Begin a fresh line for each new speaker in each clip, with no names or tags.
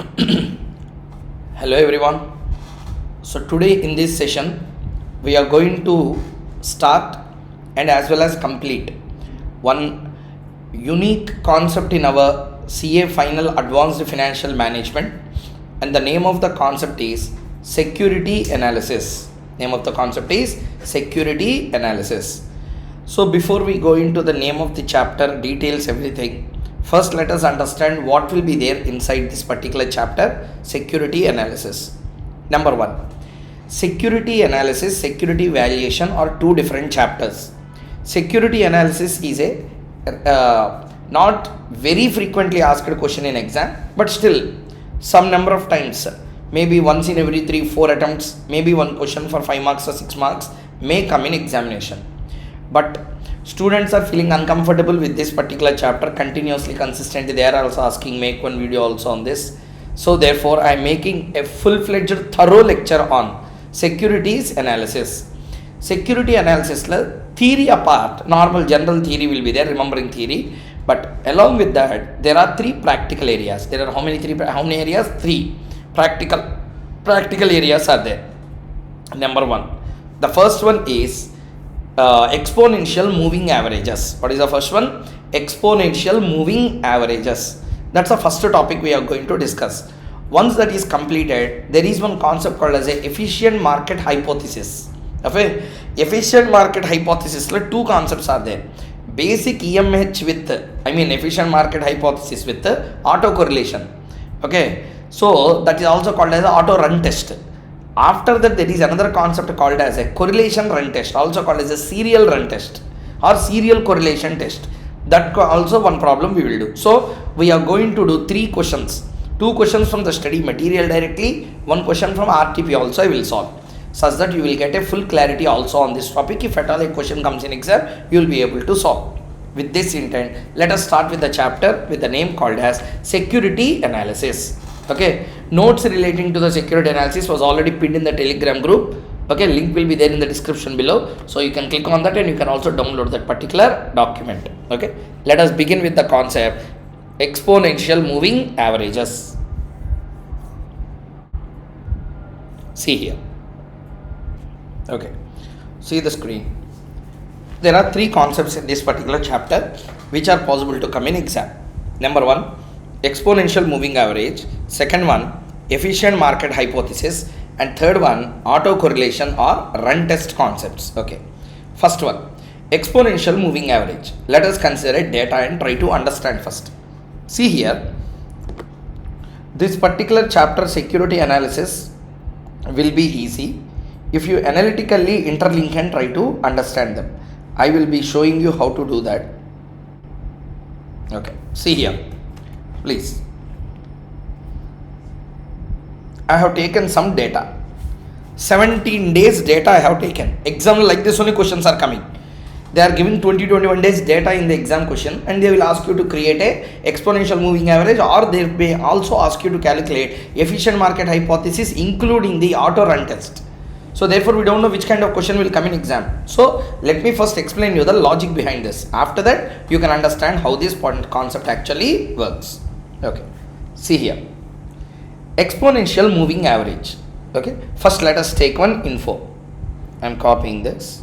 Hello everyone. So today in this session we are going to start and as well as complete one unique concept in our CA final advanced financial management, and the name of the concept is security analysis. Name of the concept is security analysis. So before we go into the name of the chapter, details, everything, first let us understand what will be there inside this particular chapter, security analysis. Number one, security analysis, security valuation are two different chapters. Security analysis is a not very frequently asked question in exam, but still some number of times, maybe once in every 3-4 attempts, maybe one question for 5 marks or 6 marks may come in examination. But students are feeling uncomfortable with this particular chapter continuously, consistently. They are also asking, make one video also on this. So therefore I am making a full-fledged thorough lecture on securities analysis. Security analysis theory apart, normal general theory will be there, remembering theory, but along with that there are 3 practical areas. There are how many areas? 3 practical areas are there. Number 1, the first one is exponential moving averages. What is the first one? Exponential moving averages. That's the first topic we are going to discuss. Once that is completed, there is one concept called as a efficient market hypothesis. Okay, efficient market hypothesis, 2 concepts are there. Basic EMH with, efficient market hypothesis with autocorrelation. Okay, so that is also called as auto run test. After that, there is another concept called as a correlation run test, also called as a serial run test or serial correlation test. That also one problem we will do. So we are going to do 3 questions. 2 questions from the study material directly, 1 question from RTP also I will solve, such that you will get a full clarity also on this topic. If at all a question comes in exam, you will be able to solve. With this intent, let us start with the chapter with the name called as security analysis. Okay, notes relating to the security analysis was already pinned in the Telegram group. Okay, link will be there in the description below, so you can click on that and you can also download that particular document. Okay, let us begin with the concept exponential moving averages. See here. Okay, see the screen. There are 3 concepts in this particular chapter which are possible to come in exam. Number 1, exponential moving average. Second one, efficient market hypothesis. And third one, autocorrelation or run test concepts. Okay, first one, exponential moving average. Let us consider data and try to understand first. See here, this particular chapter security analysis will be easy if you analytically interlink and try to understand them. I will be showing you how to do that. Okay, see here, please. I have taken some data. 17 days data I have taken. Exam like this only questions are coming. They are giving 20-21 days data in the exam question, and they will ask you to create a exponential moving average, or they may also ask you to calculate efficient market hypothesis including the auto run test. So therefore we don't know which kind of question will come in exam. So let me first explain you the logic behind this. After that you can understand how this concept actually works. Okay, see here, exponential moving average. Okay, first let us take one info. I am copying this.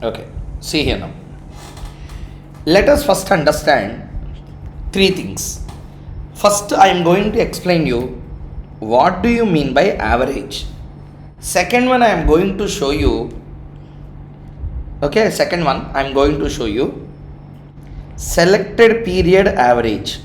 Okay, see here now. Let us first understand 3 things. First, I am going to explain you what do you mean by average. Second one, I am going to show you. Okay, second one, I am going to show you selected period average.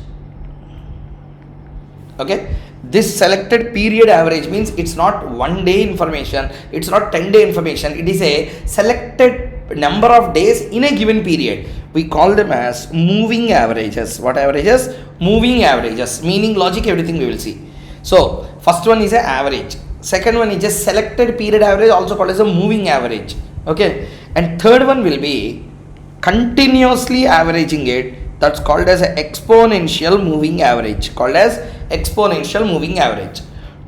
Okay, this selected period average means it's not 1 day information, it's not 10-day information, it is a selected number of days in a given period. We call them as moving averages. What averages? Moving averages, meaning logic, everything we will see. So first one is an average, second one is just selected period average, also called as a moving average. Okay, and third one will be continuously averaging it, that's called as an exponential moving average, called as exponential moving average.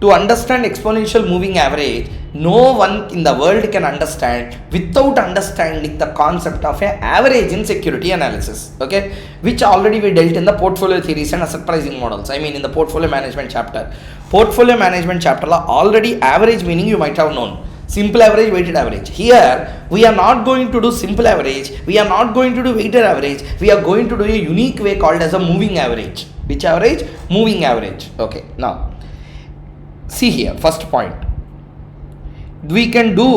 to understand exponential moving average, no one in the world can understand without understanding the concept of an average in security analysis, okay, which already we dealt in the portfolio theories and asset pricing models. I mean in the portfolio management chapter. Portfolio management chapter already average meaning you might have known. Simple average, weighted average. Here we are not going to do simple average, we are not going to do weighted average, we are going to do a unique way called as a moving average. Which average? Moving average. Okay, now see here, first point, we can do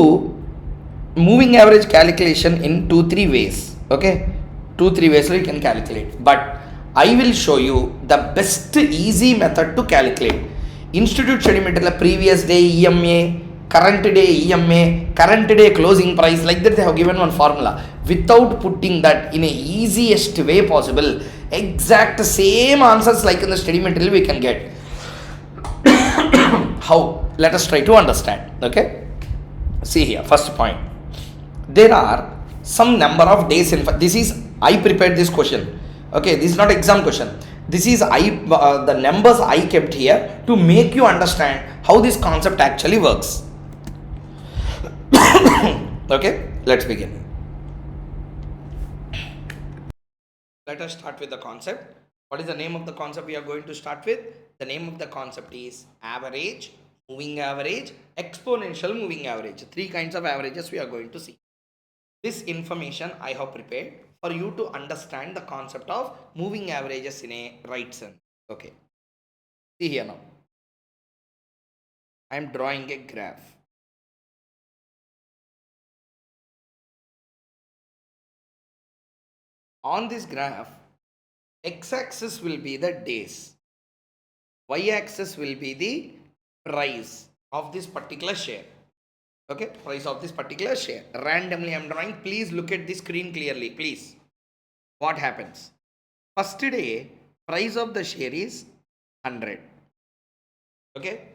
moving average calculation in 2-3 ways, okay, 2-3 ways we can calculate, but I will show you the best easy method to calculate. Institute study material previous day EMA, current day EMA, current day closing price, like that they have given one formula. Without putting that in a easiest way possible, exact same answers like in the study material we can get. How? Let us try to understand. Okay, see here, first point, there are some number of days in this is I prepared this question. Okay, this is not exam question, this is the numbers I kept here to make you understand how this concept actually works. Okay, let's begin. Let us start with the concept. What is the name of the concept we are going to start with? The name of the concept is average, moving average, exponential moving average. 3 kinds of averages we are going to see. This information I have prepared for you to understand the concept of moving averages in a right sense. Okay, see here now, I am drawing a graph. On this graph, x-axis will be the days, y-axis will be the price of this particular share. Okay, price of this particular share. Randomly I am drawing. Please look at the screen clearly, please. What happens? First day, price of the share is 100. Okay.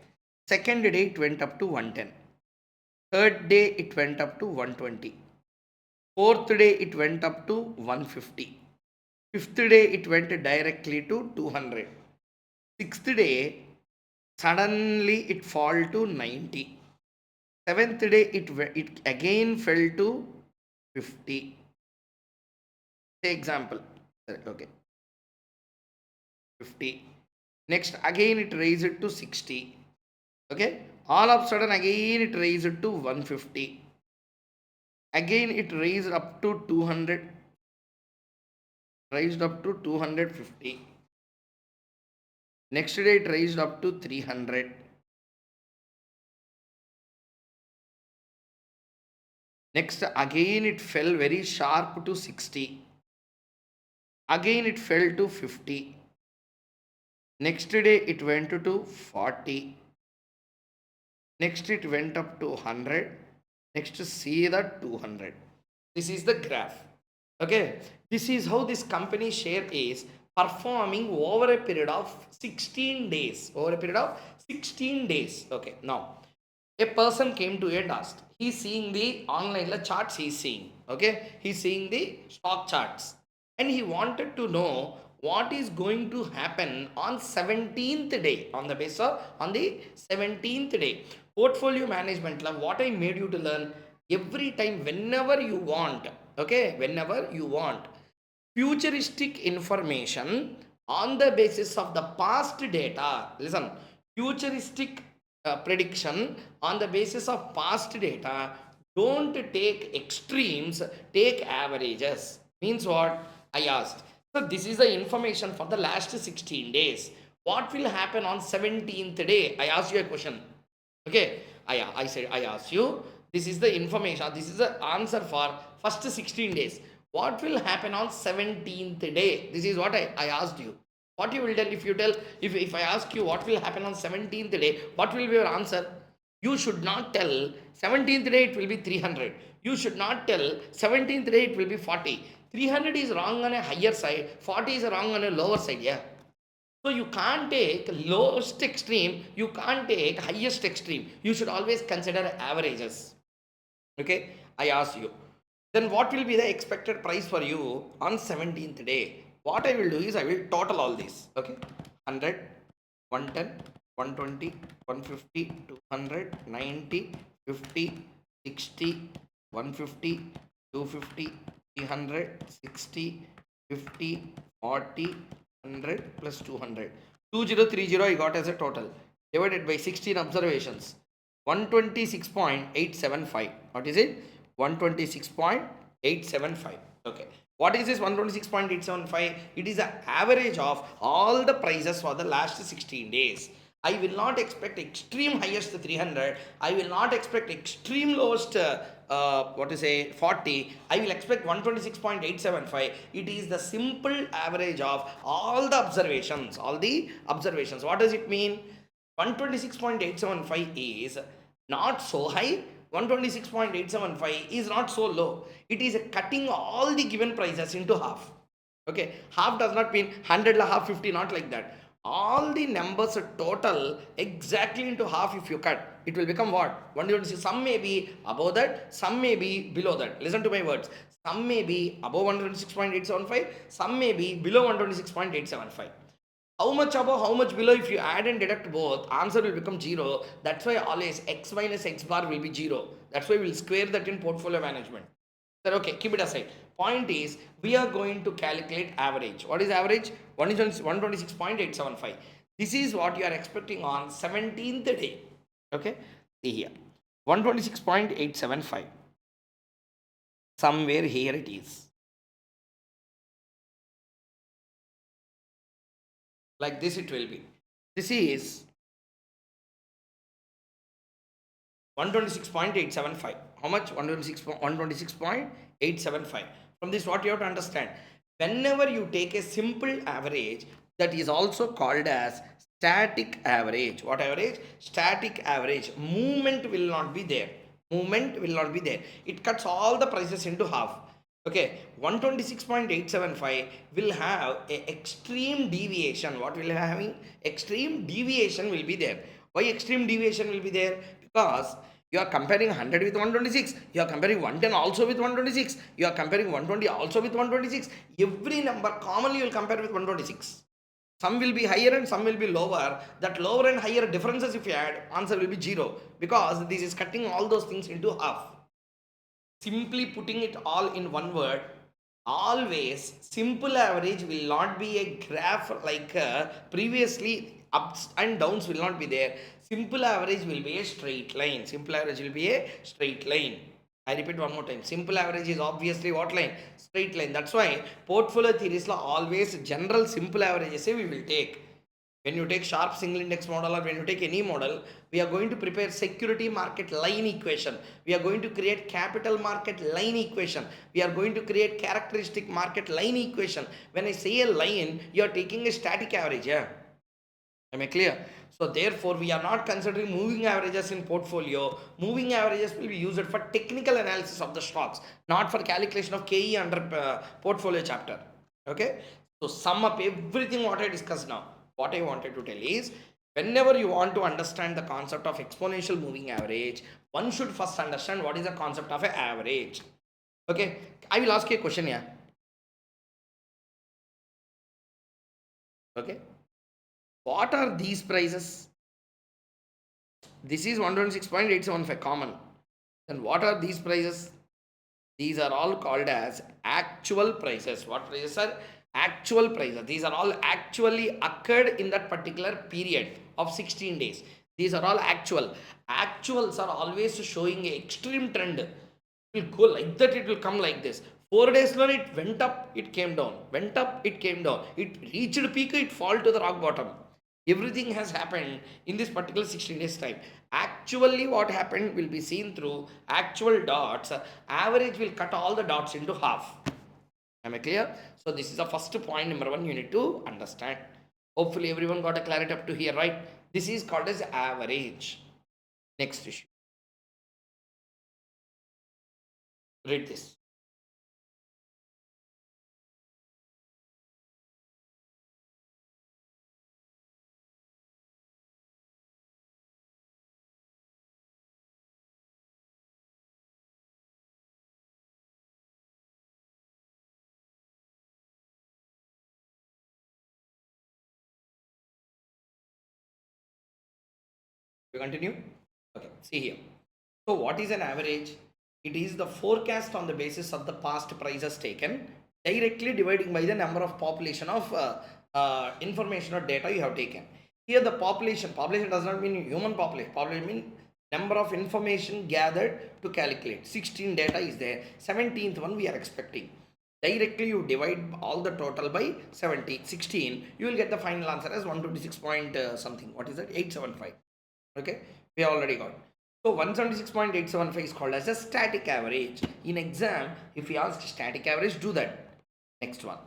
Second day, it went up to 110. Third day, it went up to 120. Fourth day, it went up to 150. Fifth day, it went directly to 200. Sixth day, suddenly it fall to 90. Seventh day, it again fell to 50. Say example. Okay. 50. Next, again it raised it to 60. Okay. All of a sudden, again it raised it to 150. Again it raised up to 200. Raised up to 250. Next day it raised up to 300. Next, again it fell very sharp to 60. Again it fell to 50. Next day it went to 40. Next it went up to 100. Next, see the 200. This is the graph. Okay, this is how this company share is performing over a period of 16 days. Over a period of 16 days. Okay, now a person came to a task. He's seeing the online charts. He's seeing. Okay, he's seeing the stock charts, and he wanted to know what is going to happen on 17th day. On the basis of on the 17th day, portfolio management law, what I made you to learn, every time whenever you want, okay, whenever you want futuristic information on the basis of the past data. Listen, futuristic prediction on the basis of past data, don't take extremes, take averages. Means what? I asked, so this is the information for the last 16 days. What will happen on 17th day? I asked you a question. Okay, I said, I asked you, this is the information, this is the answer for first 16 days. What will happen on 17th day? This is what I asked you. What you will tell? If you tell, if I ask you what will happen on 17th day, what will be your answer? You should not tell 17th day it will be 300. You should not tell 17th day it will be 40. 300 is wrong on a higher side, 40 is wrong on a lower side. Yeah. So you can't take lowest extreme, you can't take highest extreme. You should always consider averages. Okay, I ask you. Then what will be the expected price for you on 17th day? What I will do is I will total all this. Okay, 100, 110, 120, 150, 200, 90, 50, 60, 150, 250, 300, 60, 50, 40, 100 plus 200. 2030 I got as a total divided by 16 observations. 126.875. What is it? 126.875. Okay. What is this 126.875? It is the average of all the prices for the last 16 days. I will not expect extreme highest 300. I will not expect extreme lowest what to say 40. I will expect 126.875. It is the simple average of all the observations. All the observations. What does it mean? 126.875 is not so high. 126.875 is not so low. It is cutting all the given prices into half. Okay, half does not mean 100 la half 50, not like that. All the numbers total exactly into half. If you cut, it will become what? 126. Some may be above that, some may be below that. Listen to my words. Some may be above 126.875, some may be below 126.875. How much above, how much below? If you add and deduct both, answer will become 0. That's why always x minus x bar will be 0. That's why we'll square that in portfolio management. Sir, okay, keep it aside. Point is, we are going to calculate average. What is average? 126.875. This is what you are expecting on 17th day. Okay, see here. 126.875. Somewhere here it is. Like this it will be. This is 126.875. How much? 126.875. From this, what you have to understand, whenever you take a simple average, that is also called as static average. What average? Static average. Movement will not be there. Movement will not be there. It cuts all the prices into half. Okay, 126.875 will have a extreme deviation. What will having? Extreme deviation will be there. Why extreme deviation will be there? Because you are comparing 100 with 126, you are comparing 110 also with 126, you are comparing 120 also with 126. Every number commonly you will compare with 126. Some will be higher and some will be lower. That lower and higher differences, if you add, answer will be 0, because this is cutting all those things into half. Simply putting it all in one word, always simple average will not be a graph like previously. Ups and downs will not be there. Simple average will be a straight line. Simple average will be a straight line. I repeat one more time. Simple average is obviously what line? Straight line. That's why portfolio theories law always general simple averages we will take. When you take sharp single index model, or when you take any model, we are going to prepare security market line equation, we are going to create capital market line equation, we are going to create characteristic market line equation. When I say a line, you are taking a static average. Yeah, am I clear? So therefore we are not considering moving averages in portfolio. Moving averages will be used for technical analysis of the stocks, not for calculation of KE under portfolio chapter. Okay, so sum up everything what I discussed now. What I wanted to tell is, whenever you want to understand the concept of exponential moving average, one should first understand what is the concept of an average. Okay, I will ask you a question here. Okay, what are these prices? This is 126.875 common. Then what are these prices? These are all called as actual prices. What prices are? Actual prices. These are all actually occurred in that particular period of 16 days. These are all actual. Actuals are always showing a extreme trend. It will go like that, it will come like this. 4 days later, it went up, it came down. Went up, it came down. It reached peak, it fall to the rock bottom. Everything has happened in this particular 16 days time. Actually what happened will be seen through actual dots. Average will cut all the dots into half. Am I clear? So this is the first point, number one, you need to understand. Hopefully everyone got a clarity up to here, right? This is called as average. Next issue, read this. We continue. Okay, see here. So what is an average? It is the forecast on the basis of the past prices taken, directly dividing by the number of population of information or data you have taken. Here the population does not mean human population means number of information gathered to calculate. 16 data is there, 17th one we are expecting. Directly you divide all the total by 16, you will get the final answer as 126 point something. What is that? 875. Okay, we already got. So 176.875 is called as a static average. In exam, if you ask static average, do that. Next one,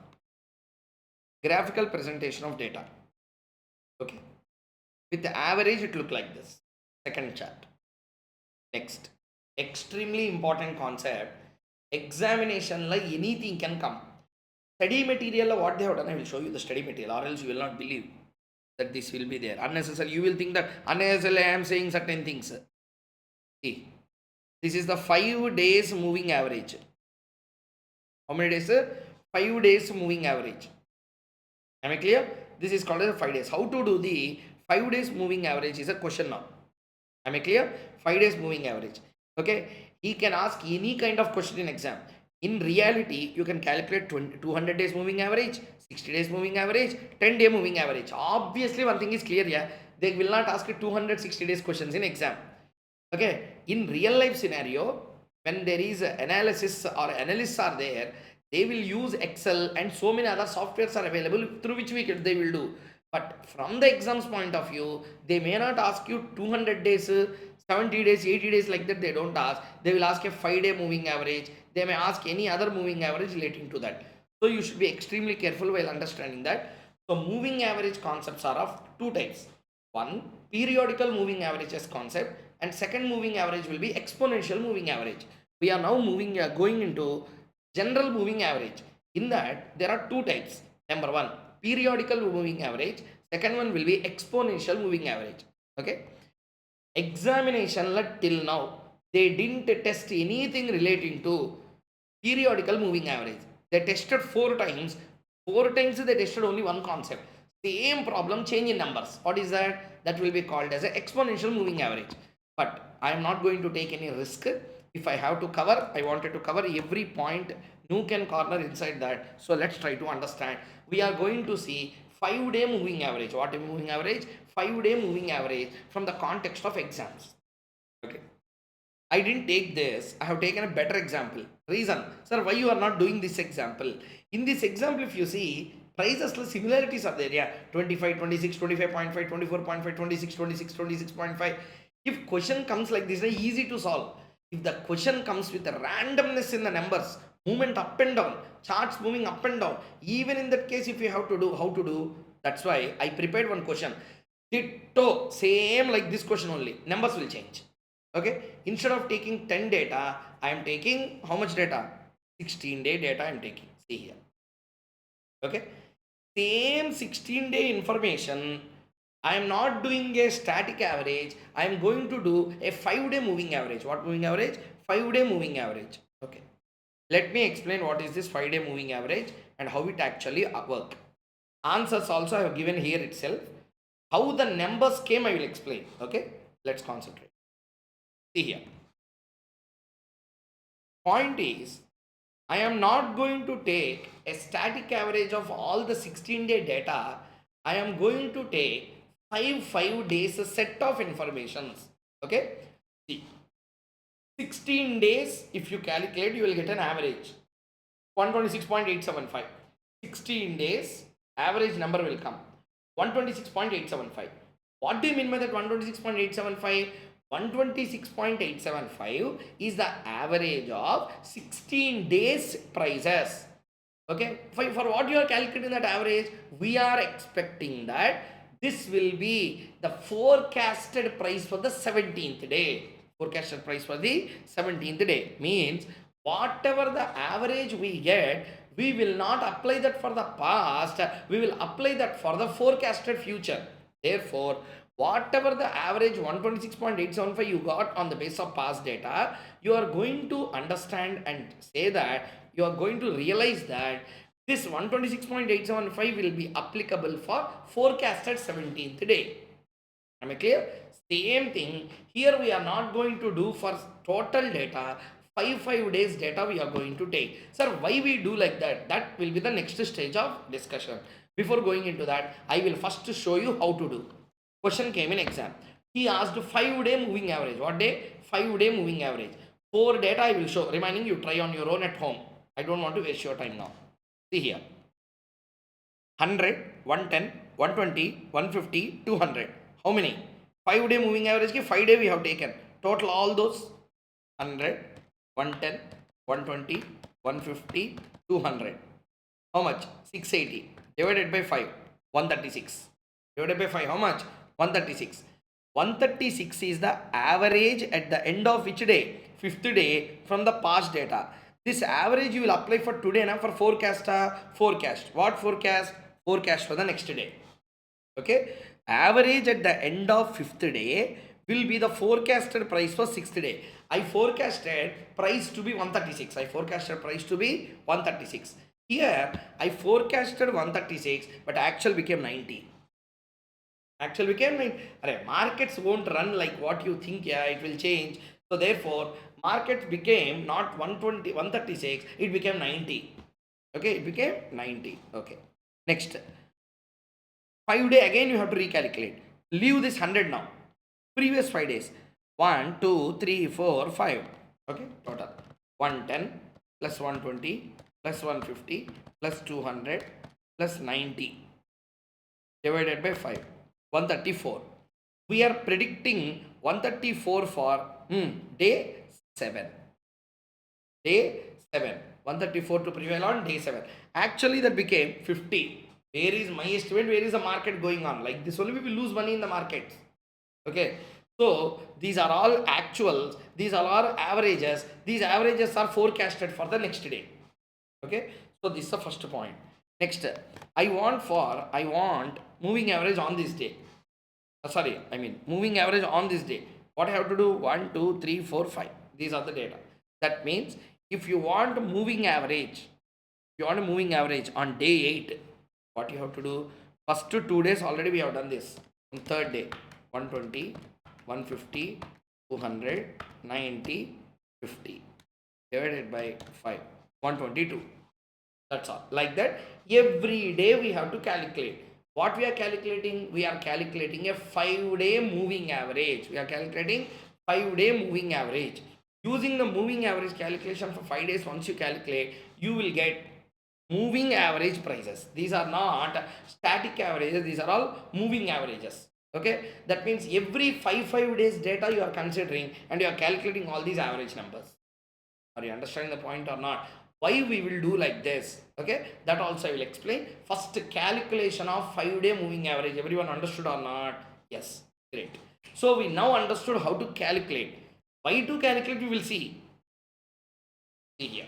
graphical presentation of data. Okay, with the average it look like this. Second chart. Next, extremely important concept. Examination like anything can come. Study material what they have done, I will show you the study material, or else you will not believe that this will be there. Unnecessarily, you will think that unnecessarily I am saying certain things. See, this is the 5 days moving average. How many days? 5 days moving average. Am I clear? This is called as 5 days. How to do the 5 days moving average is a question now. Am I clear? 5 days moving average. Okay. He can ask any kind of question in exam. In reality, you can calculate 200 days moving average, 60 days moving average, 10-day moving average. Obviously, one thing is clear. Yeah, they will not ask you 260 days questions in exam. Okay. In real life scenario, when there is analysis or analysts are there, they will use Excel and so many other softwares are available through which they will do. But from the exams point of view, they may not ask you 200 days, 70 days, 80 days like that. They don't ask. They will ask a 5-day moving average. They may ask any other moving average relating to that. So you should be extremely careful while understanding that. So moving average concepts are of two types. One, periodical moving averages concept, and second moving average will be exponential moving average. We are now going into general moving average. In that, there are two types. Number one, periodical moving average. Second one will be exponential moving average. Okay. Examination till now, they didn't test anything relating to periodical moving average. They tested 4 times. 4 times they tested only one concept. Same problem, change in numbers. What is that? That will be called as an exponential moving average. But I am not going to take any risk. If I have to cover, I wanted to cover every point, nook and corner inside that. So let's try to understand. We are going to see 5-day moving average. What is moving average? 5-day moving average from the context of exams. Okay. I didn't take this. I have taken a better example. Reason, sir, why you are not doing this example? In this example, if you see, prices similarities are there. Yeah, 25, 26, 25.5, 24.5, 26, 26, 26.5. If question comes like this, it's easy to solve. If the question comes with a randomness in the numbers, movement up and down, charts moving up and down, even in that case, if you have to do, how to do? That's why I prepared one question. Ditto, same like this question only. Numbers will change. Okay, instead of taking 10 data, I am taking how much data? 16-day data I am taking. See here. Okay, same 16-day information. I am not doing a static average. I am going to do a 5-day moving average. What moving average? 5-day moving average. Okay, let me explain what is this 5-day moving average and how it actually work. Answers also I have given here itself. How the numbers came I will explain. Okay, let's concentrate. See here. Point is, I am not going to take a static average of all the 16-day data. I am going to take 5 days a set of informations. Okay. See, 16 days, if you calculate, you will get an average 126.875. 16 days, average number will come 126.875. What do you mean by that 126.875? 126.875 is the average of 16 days prices. Okay, for what you are calculating that average, we are expecting that this will be the forecasted price for the 17th day. Forecasted price for the 17th day means whatever the average we get, we will not apply that for the past, we will apply that for the forecasted future. Therefore, whatever the average 126.875 you got on the basis of past data, you are going to understand and say that you are going to realize that this 126.875 will be applicable for forecasted 17th day. Am I clear? Same thing here, we are not going to do for total data, 5 days data we are going to take. Sir, why we do like that? That will be the next stage of discussion. Before going into that, I will first show you how to do. Question came in exam. He asked 5-day moving average. What day? 5-day moving average. 4 data I will show. Remaining you try on your own at home. I don't want to waste your time now. See here. 100, 110, 120, 150, 200. How many? 5-day moving average ki 5 day we have taken. Total all those 100, 110, 120, 150, 200. How much? 680 divided by 5, 136. Divided by 5, how much? 136. 136 is the average at the end of which day? 5th day from the past data. This average you will apply for today na, for forecast. Forecast. What forecast? Forecast for the next day. Okay. Average at the end of 5th day will be the forecasted price for 6th day. I forecasted price to be 136. I forecasted price to be 136. Here I forecasted 136, but actual became 90. Actual became 90. Markets won't run like what you think. Yeah, it will change. So therefore, market became not 120, 136. It became 90. Okay, it became 90. Okay. Next, 5-day again you have to recalculate. Leave this 100 now. Previous 5 days. 1, 2, 3, 4, 5. Okay, total. 110 plus 120 plus 150 plus 200 plus 90 divided by 5. 134. We are predicting 134 for day 7. Day 7. 134 to prevail on day 7. Actually, that became 50. Where is my estimate? Where is the market going on? Like this only we will lose money in the market. Okay. So these are all actuals. These are all averages. These averages are forecasted for the next day. Okay. So this is the first point. Next, I want moving average on this day. Moving average on this day. What I have to do? 1, 2, 3, 4, 5. These are the data. That means if you want moving average, on day 8, what you have to do? First 2 days already we have done this. On third day, 120, 150, 200, 90, 50 divided by 5, 122. That's all. Like that, every day we have to calculate. What we are calculating? We are calculating a 5-day moving average. We are calculating 5-day moving average. Using the moving average calculation for 5 days, once you calculate, you will get moving average prices. These are not static averages. These are all moving averages. Okay. That means every 5 days data you are considering and you are calculating all these average numbers. Are you understanding the point or not? Why we will do like this? Okay, that also I will explain. First, calculation of 5-day moving average. Everyone understood or not? Yes, great. So we now understood how to calculate. Why to calculate we will see. See here.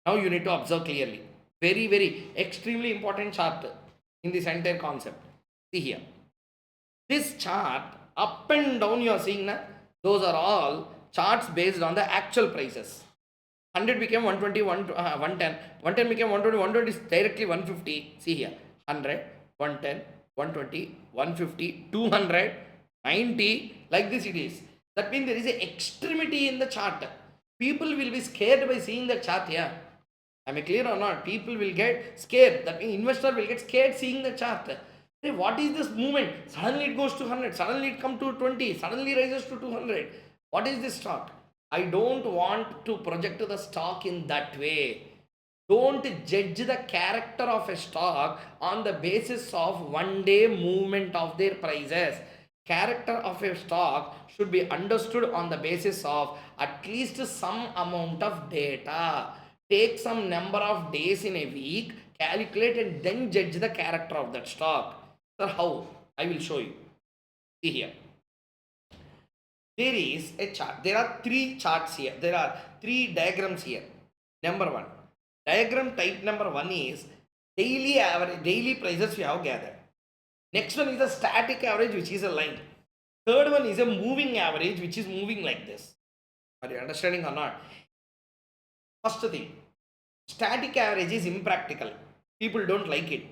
Now you need to observe clearly. Very, very extremely important chart in this entire concept. See here. This chart up and down you are seeing na, those are all charts based on the actual prices. 100 became 120, 110, 110 became 120, 120 is directly 150. See here, 100, 110, 120, 150, 200, 90, like this it is. That means there is an extremity in the chart. People will be scared by seeing the chart here. Am I clear or not? People will get scared. That means investor will get scared seeing the chart. Hey, what is this movement? Suddenly it goes to 100, suddenly it comes to 20, suddenly rises to 200. What is this stock? I don't want to project the stock in that way. Don't judge the character of a stock on the basis of 1-day movement of their prices. Character of a stock should be understood on the basis of at least some amount of data. Take some number of days in a week, calculate and then judge the character of that stock. Sir, how? I will show you. See here. There is a chart. There are 3 charts here. There are 3 diagrams here. Number 1. Diagram type number 1 is daily average, daily prices we have gathered. Next one is a static average, which is a line. Third one is a moving average, which is moving like this. Are you understanding or not? First thing, static average is impractical. People don't like it.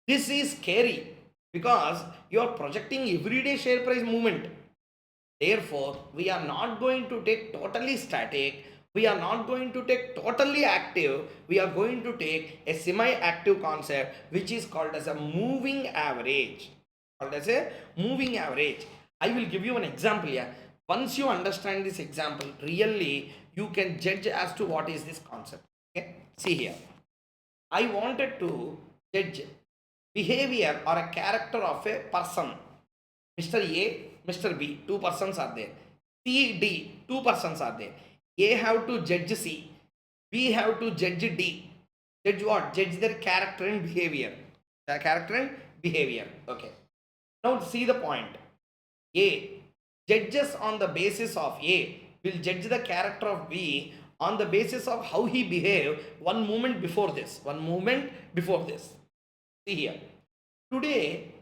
This is scary. because you are projecting everyday share price movement. Therefore, we are not going to take totally static, we are not going to take totally active, we are going to take a semi-active concept which is called as a moving average. Called as a moving average. I will give you an example here. Once you understand this example, really you can judge as to what is this concept. Okay, see here. I wanted to judge behavior or a character of a person. Mr. A, Mr. B, two persons are there. C, D, two persons are there. A have to judge C, B have to judge D. Judge what? Judge their character and behavior. Their character and behavior. Okay. Now see the point. A judges on the basis of A will judge the character of B on the basis of how he behaved one moment before this. One moment before this. See here. Today,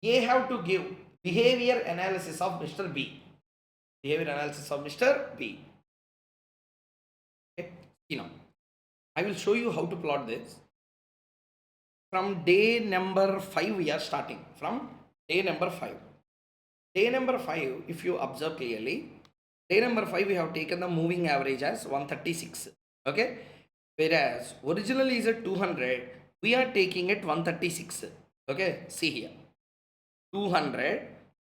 A have to give behavior analysis of Mr. B. Behavior analysis of Mr. B. Okay. You know, I will show you how to plot this. From day number 5 we are starting. From day number 5. Day number 5, if you observe clearly, day number 5 we have taken the moving average as 136. Okay. Whereas originally is at 200, we are taking it 136. Okay. See here. 200,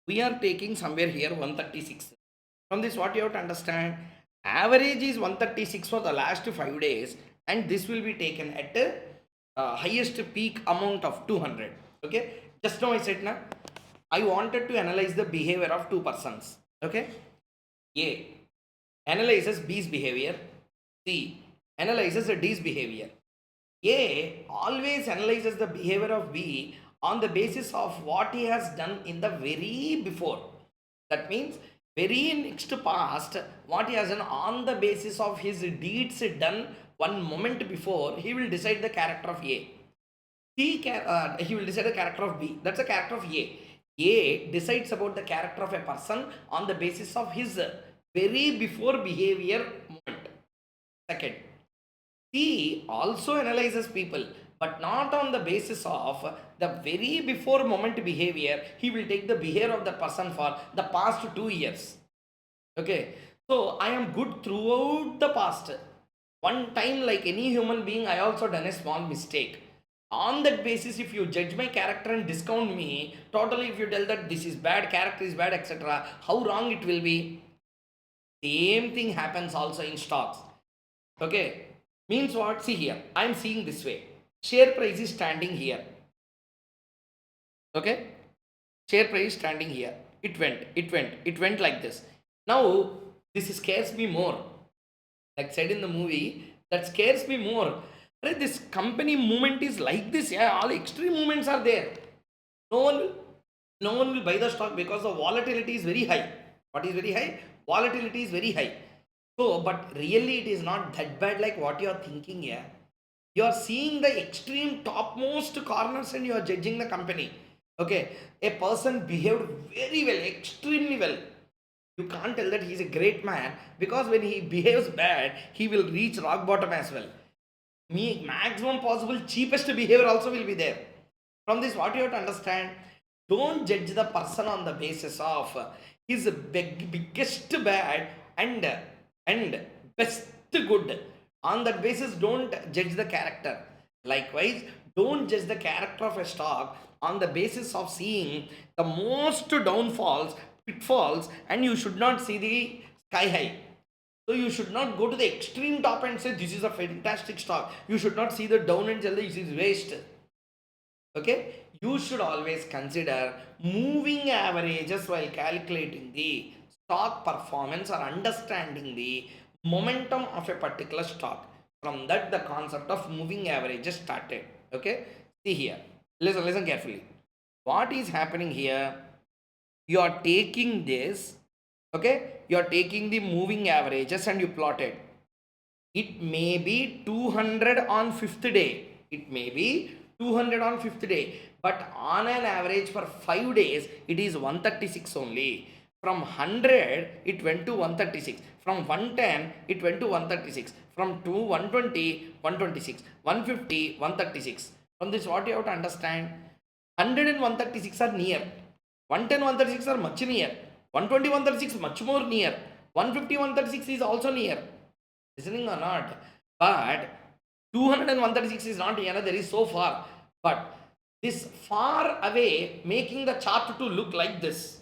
we are taking somewhere here 136. From this, what you have to understand, average is 136 for the last 5 days, and this will be taken at the highest peak amount of 200. Okay, just now I said na, I wanted to analyze the behavior of two persons. Okay, A analyzes B's behavior, C analyzes D's behavior. A always analyzes the behavior of B on the basis of what he has done in the very before. That means very next past, what he has done on the basis of his deeds done one moment before, he will decide the character of A. He will decide the character of B. That's the character of A. A decides about the character of a person on the basis of his very before behavior moment. Second, he also analyzes people, but not on the basis of the very before moment behavior. He will take the behavior of the person for the past 2 years. Okay, so I am good throughout the past. One time, like any human being, I also done a small mistake. On that basis, if you judge my character and discount me totally, if you tell that this is bad, character is bad, etc., how wrong it will be? Same thing happens also in stocks. Okay, means what? See here, I am seeing this way. Share price is standing here. Okay, share price standing here. It went like this. Now this scares me more. Like said in the movie, that scares me more. This company movement is like this. Yeah, all extreme movements are there. No one will, no one will buy the stock because the volatility is very high. What is very high? Volatility is very high. So, but really it is not that bad like what you are thinking here. You are seeing the extreme topmost corners and you are judging the company. Okay, a person behaved very well, extremely well. You can't tell that he is a great man, because when he behaves bad, he will reach rock bottom as well. Maximum possible cheapest behavior also will be there. From this, what you have to understand, don't judge the person on the basis of his biggest bad and best good. On that basis, don't judge the character. Likewise, don't judge the character of a stock on the basis of seeing the most downfalls, pitfalls, and you should not see the sky high. So you should not go to the extreme top and say this is a fantastic stock. You should not see the down and tell this is waste. Okay, you should always consider moving averages while calculating the stock performance or understanding the momentum of a particular stock. From that, the concept of moving averages started. Okay, see here, listen carefully. What is happening here? You are taking this, okay, you are taking the moving averages and you plot it. It may be 200 on 5th day. It may be 200 on 5th day. But on an average for 5 days, it is 136 only. From 100, it went to 136. From 110, it went to 136. From 120, 126. 150, 136. From this, what you have to understand? 100 and 136 are near. 110, 136 are much near. 120, 136 much more near. 150, 136 is also near. Listening or not? But 200 and 136 is not near, there is so far. But this far away making the chart to look like this.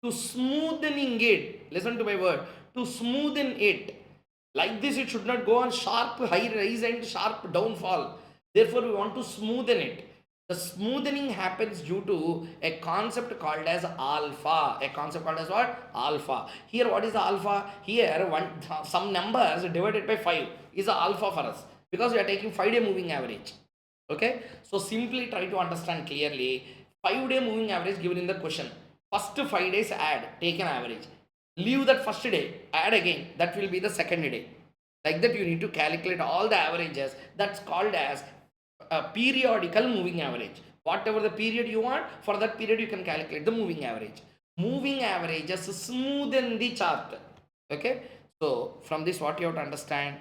To smoothening it, listen to my word, to smoothen it. Like this, it should not go on sharp high rise and sharp downfall. Therefore, we want to smoothen it. The smoothening happens due to a concept called as alpha. A concept called as what? Alpha. Here, what is the alpha? Here, some numbers divided by 5 is the alpha for us because we are taking 5-day moving average. Okay, so simply try to understand clearly. 5-day moving average given in the question. First 5 days add, take an average. Leave that first day, add again, that will be the second day. Like that, you need to calculate all the averages. That's called as a periodical moving average. Whatever the period you want, for that period you can calculate the moving average. Moving averages smoothen the chart. Okay, so from this, what you have to understand,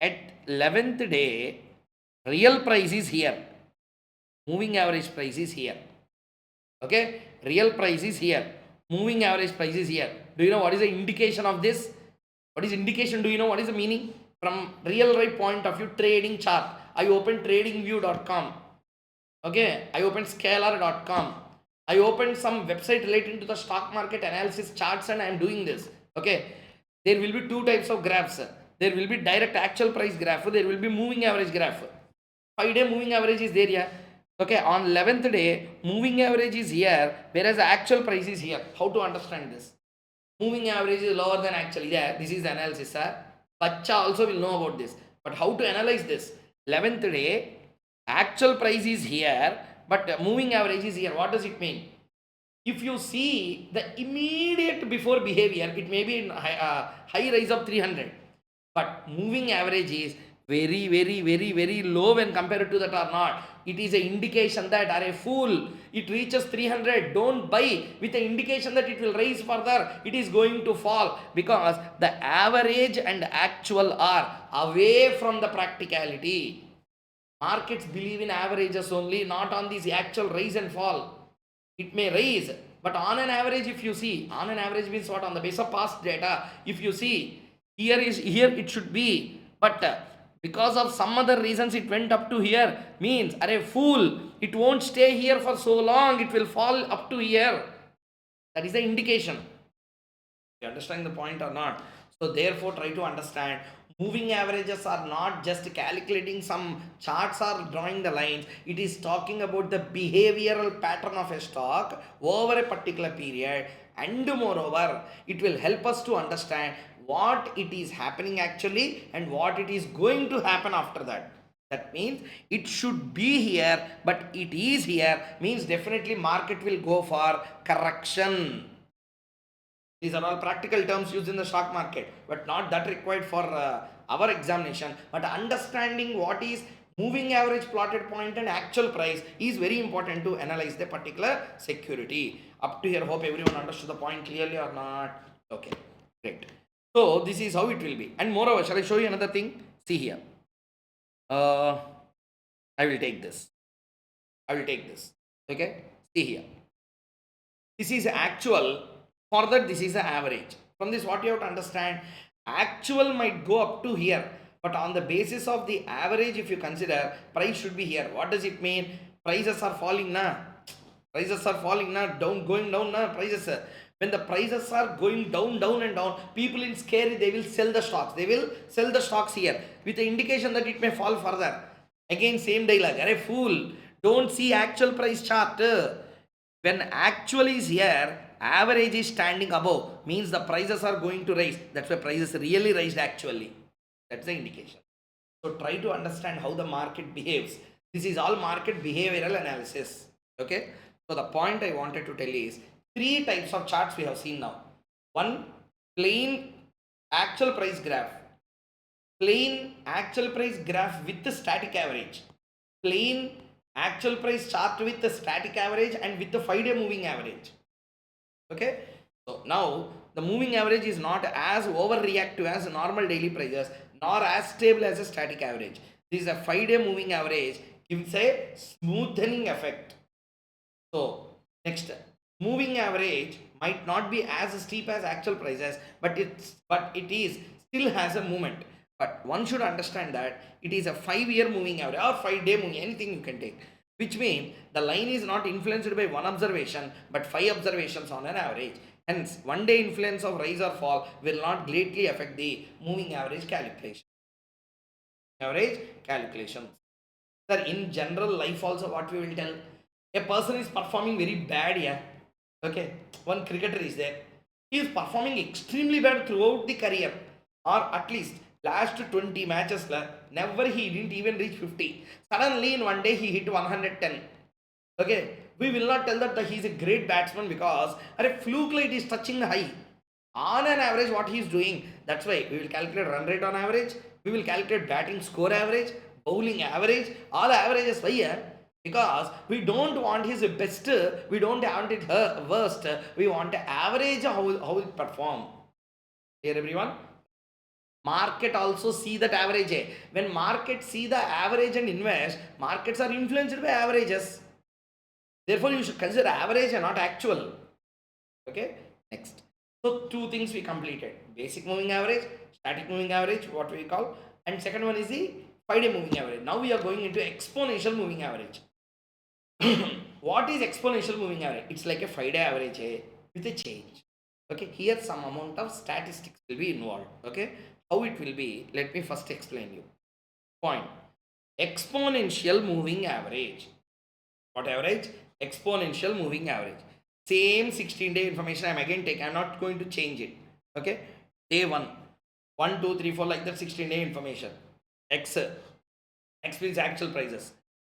at 11th day, real price is here, moving average price is here. Okay, real price is here, moving average price is here. Do you know what is the indication of this? What is indication? Do you know what is the meaning? From real right point of view, trading chart, I open tradingview.com. Okay, I open scalar.com. I opened some website relating to the stock market analysis charts and I am doing this. Okay, there will be two types of graphs. There will be direct actual price graph, there will be moving average graph. 5-day moving average is there here. Okay, on 11th day, moving average is here, whereas the actual price is here. How to understand this? Moving average is lower than actual. Yeah, this is the analysis, sir. Bacha also will know about this. But how to analyze this? 11th day, actual price is here, but moving average is here. What does it mean? If you see the immediate before behavior, it may be in high rise of 300, but moving average is very low when compared to that or not. It is an indication that are a fool, it reaches 300, don't buy, with the indication that it will rise further, it is going to fall, because the average and actual are away from the practicality. Markets believe in averages only, not on this actual rise and fall. It may rise, but on an average, if you see, on an average means what? On the basis of past data, if you see, here it should be, but because of some other reasons it went up to here, means are a fool, it won't stay here for so long, it will fall up to here. That is the indication. You understand the point or not? So therefore, try to understand, moving averages are not just calculating some charts or drawing the lines. It is talking about the behavioral pattern of a stock over a particular period, and moreover, it will help us to understand what it is happening actually and what it is going to happen after that. That means it should be here, but it is here, means definitely market will go for correction. These are all practical terms used in the stock market, but not that required for our examination. But understanding what is moving average plotted point and actual price is very important to analyze the particular security. Up to here, hope everyone understood the point clearly or not? Okay, great. So this is how it will be. And moreover, shall I show you another thing? See here. I will take this. I will take this. Okay, see here. This is actual. For that, this is the average. From this, what you have to understand, actual might go up to here, but on the basis of the average, if you consider, price should be here. What does it mean? Prices are falling now. Prices are falling now, going down now, prices. When the prices are going down and down, people in scary, they will sell the stocks. They will sell the stocks here with the indication that it may fall further. Again, same dialogue. Are a fool. Don't see actual price chart. When actual is here, average is standing above, means the prices are going to rise. That's why prices really raised actually. That's the indication. So try to understand how the market behaves. This is all market behavioral analysis. Okay. So the point I wanted to tell is 3 types of charts we have seen now. One, plain actual price graph. Plain actual price graph with the static average. Plain actual price chart with the static average and with the 5-day moving average. Okay, so now the moving average is not as overreactive as normal daily prices, nor as stable as a static average. This is a 5-day moving average, gives a smoothening effect. So next, moving average might not be as steep as actual prices, but it is still has a movement. But one should understand that it is a 5-year moving average or 5-day moving, anything you can take. Which means the line is not influenced by one observation but 5 observations on an average. Hence, 1 day influence of rise or fall will not greatly affect the moving average calculation. Average calculations. Sir, in general life also what we will tell, a person is performing very bad, yeah. Okay, one cricketer is there. He is performing extremely bad throughout the career, or at least last 20 matches, never he didn't even reach 50. Suddenly in 1 day he hit 110. Okay, we will not tell that he is a great batsman because a fluke it is touching the high. On an average, what he is doing, that's why we will calculate run rate on average, we will calculate batting score average, bowling average, all averages why here, because we don't want his best, we don't want it worst, we want average how it perform. Here everyone, market also see that average. When market see the average and invest, markets are influenced by averages. Therefore, you should consider average and not actual. Okay, next. So, two things we completed: basic moving average, static moving average, what we call, and second one is the 5-day moving average. Now we are going into exponential moving average. What is exponential moving average? It's like a 5-day average with a change. Okay, here some amount of statistics will be involved. Okay, how it will be? Let me first explain you. Point: exponential moving average. What average? Exponential moving average. Same 16-day information I am again taking. I am not going to change it. Okay. Day 1, 2, 3, 4 like that 16-day information. X means actual prices.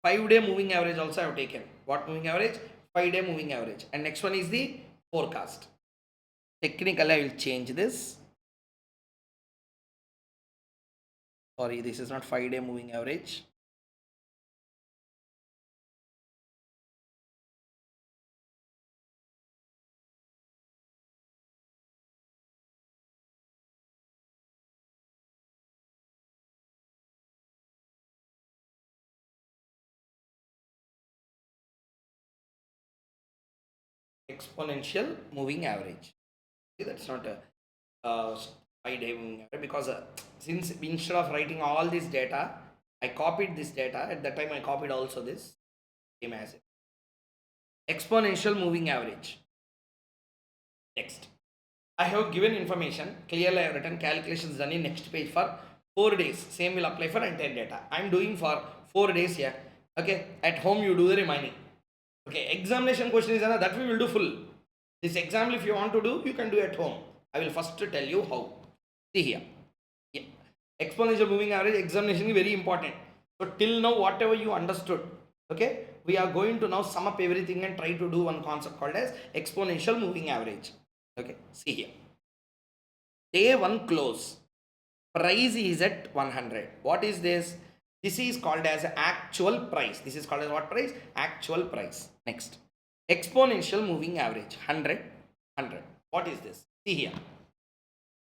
5-day moving average also I have taken. What moving average? 5-day moving average. And next one is the forecast. Technically I will change this. Sorry, this is not 5-day moving average. Exponential moving average. See, that's not a 5-day moving average because since instead of writing all this data, I copied this data. At that time, I copied also this same as it. Exponential moving average. Next, I have given information. Clearly, I have written calculations done in next page for 4 days. Same will apply for entire data. I am doing for 4 days here. Okay, at home you do the remaining. Okay, examination question is that we will do full. This example, if you want to do, you can do at home. I will first tell you how. See here. Yeah. Exponential moving average examination is very important. So till now, whatever you understood, okay, we are going to now sum up everything and try to do one concept called as exponential moving average. Okay, see here. Day 1 close. Price is at 100. What is this? This is called as actual price. This is called as what price? Actual price. Next. Exponential moving average. 100, 100. What is this? See here.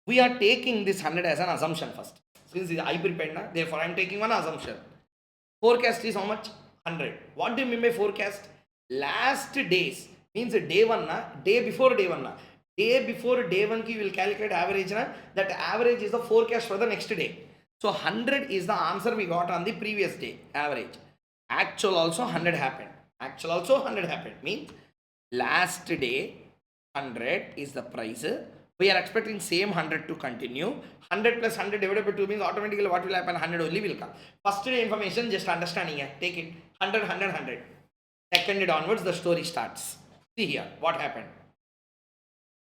We are taking this 100 as an assumption first. Since I prepared, therefore I am taking one assumption. Forecast is how much? 100. What do you mean by forecast? Last days means day 1, day before day 1. Day before day 1 we will calculate average. That average is the forecast for the next day. So 100 is the answer we got on the previous day, average. Actual also 100 happened. Actual also 100 happened. Means last day 100 is the price. We are expecting same 100 to continue. 100 plus 100 divided by 2 means automatically what will happen? 100 only will come. First day information, just understanding here. Take it. 100, 100, 100. Second day onwards, the story starts. See here, what happened?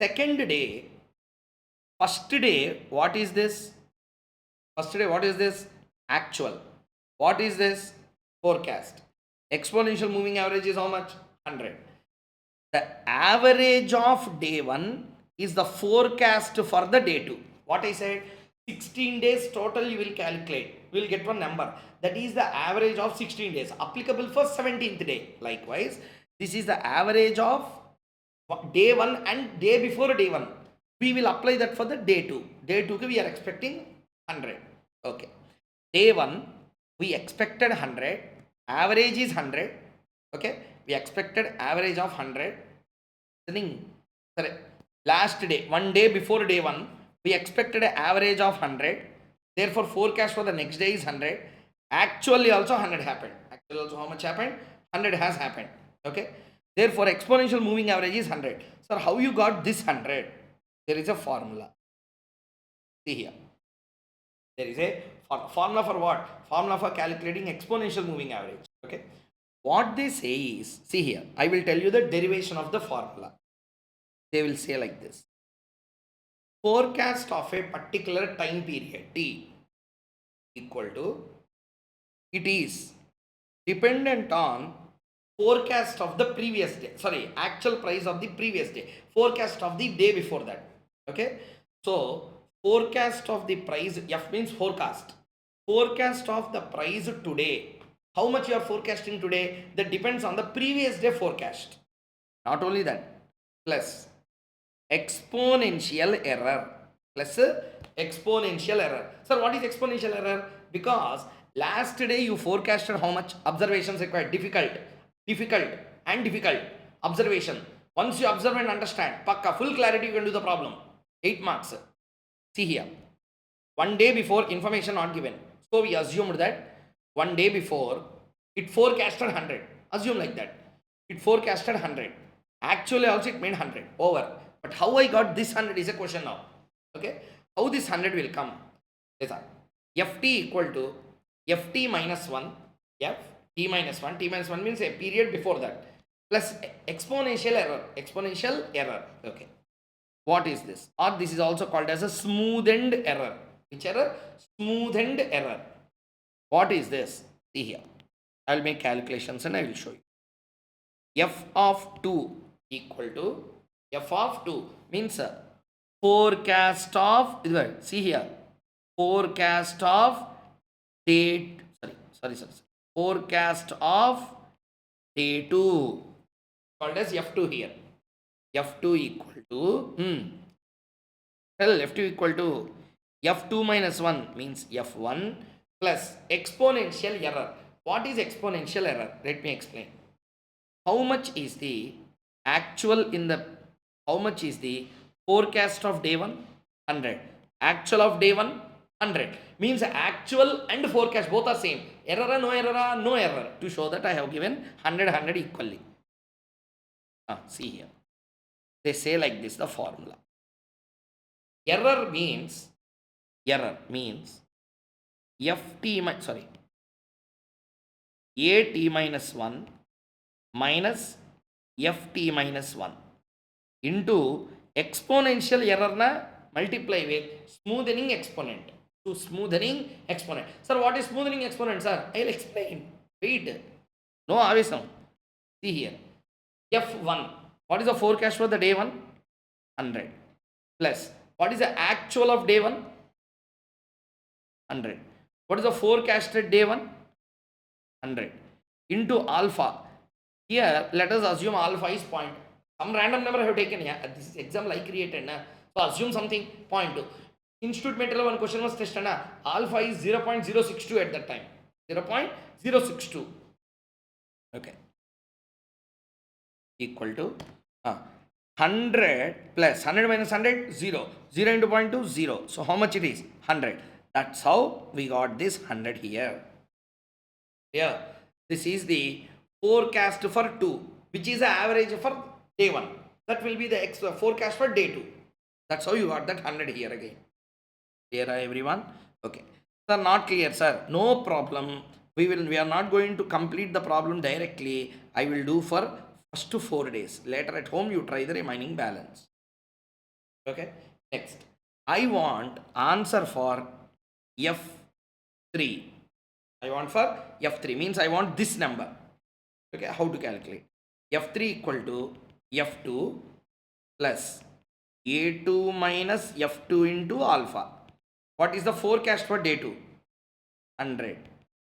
Second day, first day, what is this? First day, what is this? Actual. What is this? Forecast. Exponential moving average is how much? 100. The average of day 1 is the forecast for the day 2. What I said, 16 days total you will calculate. We will get one number. That is the average of 16 days. Applicable for 17th day. Likewise, this is the average of day 1 and day before day 1. We will apply that for the day 2. Day 2 we are expecting 100. Okay. Day 1 we expected 100. Average is 100. Okay. We expected average of 100. Sorry, last day, one day before day 1, we expected an average of 100. Therefore, forecast for the next day is 100. Actually also 100 happened. Actually also how much happened? 100 has happened. Okay. Therefore, exponential moving average is 100. Sir, how you got this 100? There is a formula. See here. There is a formula for what? Formula for calculating exponential moving average. Okay. What they say is, see here, I will tell you the derivation of the formula. They will say like this. Forecast of a particular time period T equal to, it is dependent on forecast of the previous day, sorry, actual price of the previous day, forecast of the day before that. Okay, so forecast of the price, F means forecast of the price today. How much you are forecasting today, that depends on the previous day forecast. Not only that, plus exponential error, plus exponential error. Sir, what is exponential error? Because last day you forecasted how much observations required, difficult observation. Once you observe and understand, pakka full clarity, you can do the problem. 8 marks. See here, one day before information not given, so we assumed that one day before it forecasted 100. Assume like that, it forecasted 100. Actually also it made 100 over. But how I got this 100 is a question now. Okay, how this 100 will come? Yes, sir. Ft equal to Ft minus 1, F t minus 1. T minus 1 means a period before that, plus exponential error. Okay, what is this? Or this is also called as a smoothened error. Which error? Smoothened error. What is this? See here, I will make calculations and I will show you. F of 2 equal to, F of 2 means forecast of, see here, forecast of date, sorry, forecast of day 2, called as F2 here. F2 equal to, F2 equal to F2 minus 1 means F1 plus exponential error. What is exponential error? Let me explain. How much is the actual in the, how much is the forecast of day 1? 100. Actual of day 1? 100. Means actual and forecast both are same. Error, no error, no error. To show that I have given 100 equally. See here. They say like this, the formula. Error means Ft, sorry, At minus 1 minus Ft minus 1 into exponential error na multiply with smoothening exponent. To smoothening exponent. Sir, what is smoothening exponent, sir? I will explain. Wait. No avisam. See here. F1. What is the forecast for the day 1? 100. Plus, what is the actual of day 1? 100. What is the forecasted day 1? 100. Into alpha. Here, let us assume alpha is 0. Some random number I have taken here. This is example I created. So, assume something 0.2. Institute material one question was tested. Alpha is 0.062 at that time. 0.062. Okay. Equal to 100 plus 100 minus 100, 0. 0 into 0.2, 0. So, how much it is? 100. That's how we got this 100 here. Here, this is the forecast for 2, which is the average for day 1. That will be the forecast for day 2. That's how you got that 100 here again. Clear, everyone? Okay. Sir, not clear, sir. No problem. We are not going to complete the problem directly. I will do for first 4 days. Later at home, you try the remaining balance. Okay. Next, I want answer for F3. I want for F3 means I want this number. Okay. How to calculate? F3 equal to F2 plus A2 minus F2 into alpha. What is the forecast for day 2? 100.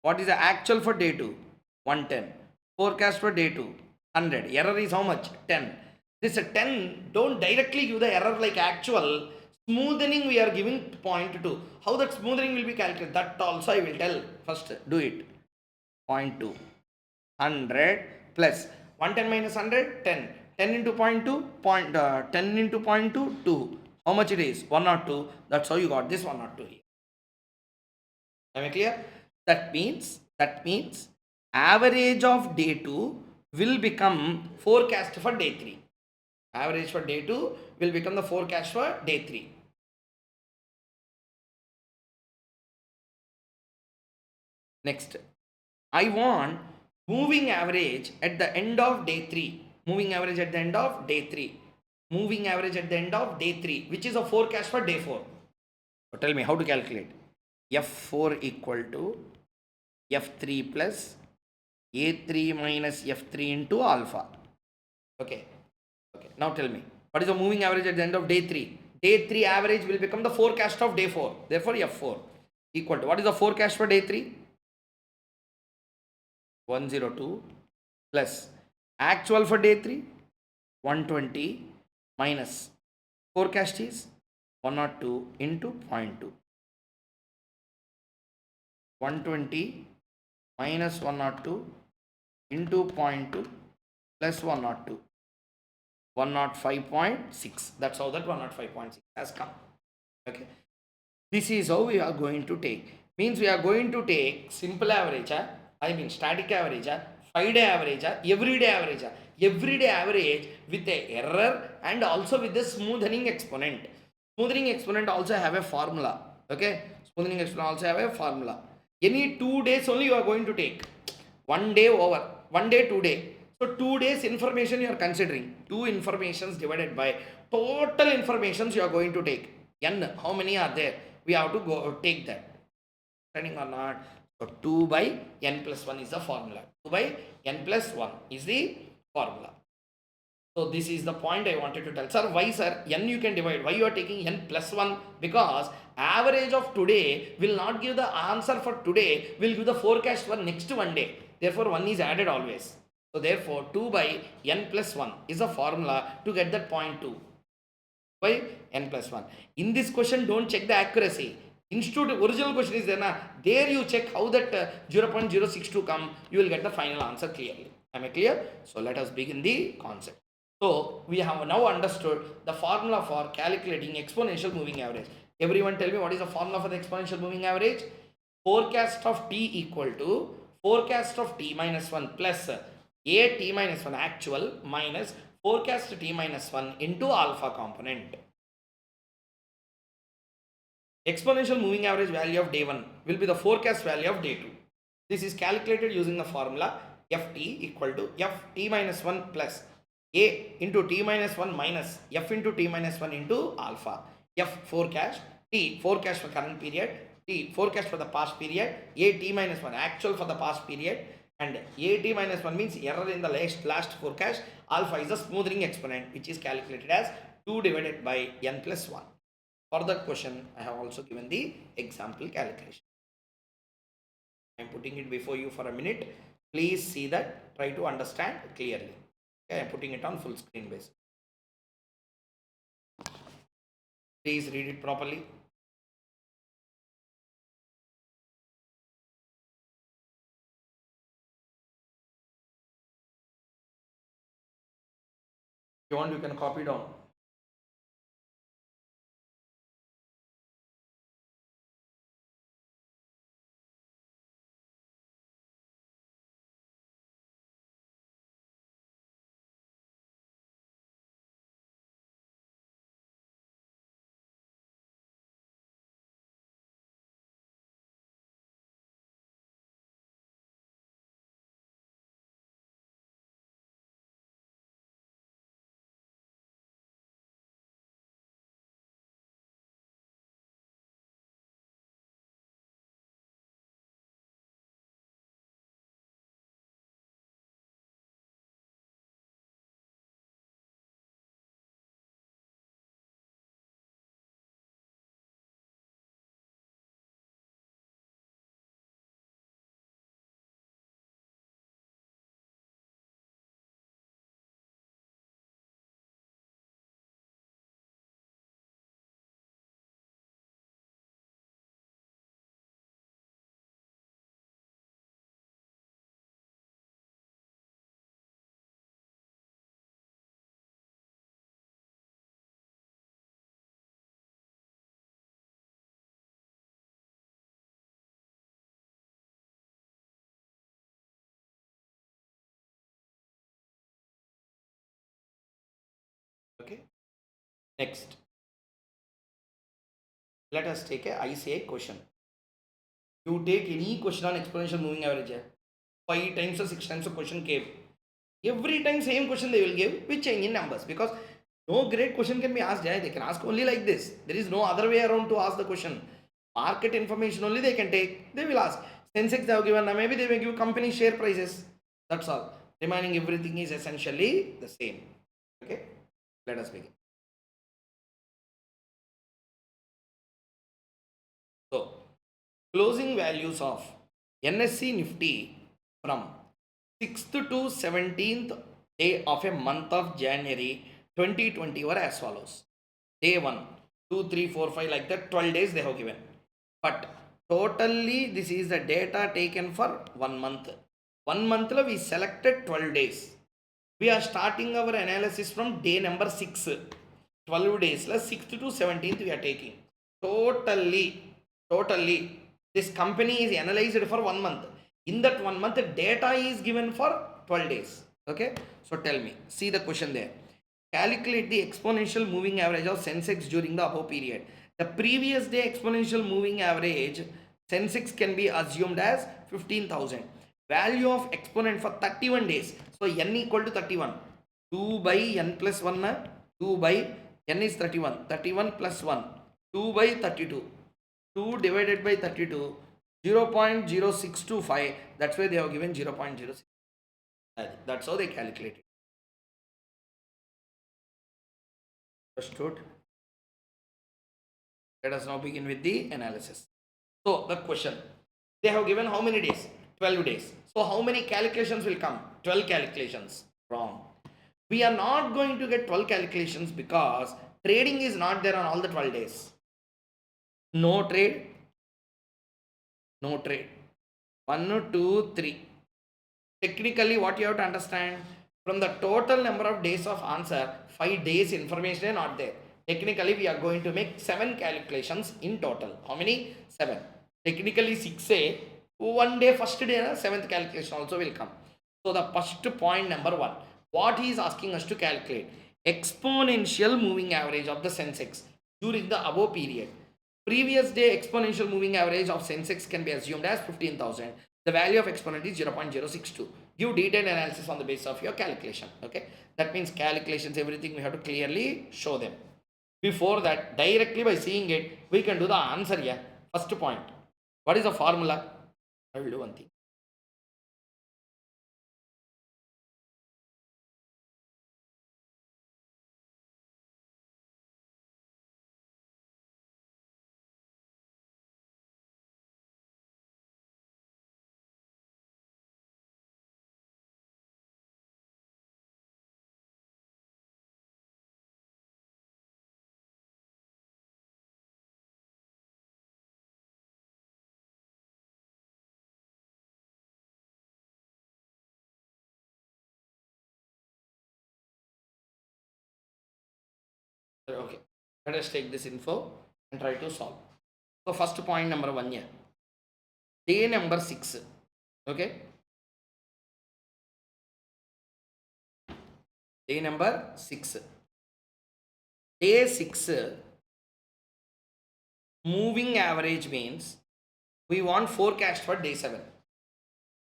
What is the actual for day 2? 110. Forecast for day 2? 100. Error is how much? 10. This 10, don't directly give the error like actual. Smoothening we are giving 0.2. How that smoothening will be calculated? That also I will tell. First do it. 0.2. 100 plus 110 minus 100, 10. 10 into 0.2, 10 into 0.2, 2. How much it is? 102. That's how you got this 102 here. Am I clear? That means average of day 2 will become forecast for day 3. Average for day 2 will become the forecast for day 3. Next, I want moving average at the end of day 3. Moving average at the end of day 3. Moving average at the end of day 3, which is a forecast for day 4. So tell me how to calculate. F4 equal to F3 plus A3 minus F3 into alpha. Okay. Now tell me, what is the moving average at the end of day 3? Day 3 average will become the forecast of day 4. Therefore, F4 equal to, what is the forecast for day 3? 102 plus actual for day 3, 120 minus forecast is 102 into 0.2. 120 minus 102 into 0.2 plus 102. 105.6. That's how that 105.6 has come. Okay. This is how we are going to take. Means we are going to take simple average, static average, 5-day average, everyday average. Everyday average with a error and also with the smoothing exponent. Smoothing exponent also have a formula. Okay. Smoothing exponent also have a formula. Any 2 days only you are going to take. 1 day over. 1 day, 2 day. So 2 days information you are considering. 2 informations divided by total informations you are going to take. N, how many are there? We have to go take that. Understanding or not? So 2 by n plus 1 is the formula. 2 by n plus 1 is the formula. So this is the point I wanted to tell. Sir, why sir? N you can divide. Why you are taking n plus 1? Because average of today will not give the answer for today, will give the forecast for next 1 day. Therefore, 1 is added always. So therefore, 2 by n plus 1 is a formula to get that 0.2 by n plus 1. In this question, don't check the accuracy. Institute original question is there. There you check how that 0.062 come. You will get the final answer clearly. Am I clear? So let us begin the concept. So we have now understood the formula for calculating exponential moving average. Everyone tell me what is the formula for the exponential moving average? Forecast of t equal to forecast of t minus 1 plus a t minus 1 actual minus forecast t minus 1 into alpha component. Exponential moving average value of day 1 will be the forecast value of day 2. This is calculated using the formula ft equal to ft minus 1 plus a into t minus 1 minus f into t minus 1 into alpha. F forecast, t forecast for current period, t forecast for the past period, a t minus 1 actual for the past period, and a t minus 1 means error in the last forecast. Alpha is the smoothing exponent, which is calculated as 2 divided by n plus 1. For that question, I have also given the example calculation. I am putting it before you for a minute. Please see that. Try to understand clearly. Okay, I am putting it on full screen basis. Please read it properly. If you want, you can copy down. Okay. Next, let us take a ICAl question. You take any question on exponential moving average, 5 times or 6 times a question came. Every time same question they will give with change in numbers, because no great question can be asked. They can ask only like this. There is no other way around to ask the question. Market information only they can take. They will ask. Sensex they have given, maybe they may give company share prices. That's all. Remaining everything is essentially the same. Okay. Let us begin. So, closing values of NSE Nifty from 6th to 17th day of a month of January 2020 were as follows. Day 1, 2, 3, 4, 5, like that, 12 days they have given. But totally this is the data taken for 1 month. 1 month we selected 12 days. We are starting our analysis from day number 6. 12 days plus 6th to 17th we are taking. Totally, this company is analyzed for 1 month. In that 1 month, data is given for 12 days. Okay. So tell me, see the question there. Calculate the exponential moving average of Sensex during the above period. The previous day exponential moving average Sensex can be assumed as 15,000. Value of exponent for 31 days. So n equal to 31. 2 by n plus 1. 2 by n is 31. 31 plus 1. 2 by 32. 2 divided by 32. 0.0625. That's why they have given 0.06. That's how they calculate it. Understood? Let us now begin with the analysis. So the question, they have given how many days? 12 days. So how many calculations will come? 12 calculations. Wrong. We are not going to get 12 calculations because trading is not there on all the 12 days. No trade. No trade. 1, 2, 3. Technically, what you have to understand, from the total number of days of answer, 5 days information is not there. Technically, we are going to make 7 calculations in total. How many? 7. Technically, 6A. 1 day, first day, 7th calculation also will come. So, the first point number 1. What he is asking us to calculate? Exponential moving average of the Sensex during the above period. Previous day exponential moving average of Sensex can be assumed as 15,000. The value of exponent is 0.062. Give detailed analysis on the basis of your calculation. Okay. That means calculations, everything we have to clearly show them. Before that, directly by seeing it, we can do the answer here. First point. What is the formula? I will do one thing. Okay. Let us take this info and try to solve. So first point number 1 here. Day number 6. Okay. Day number 6. Day 6 moving average means we want forecast for day 7.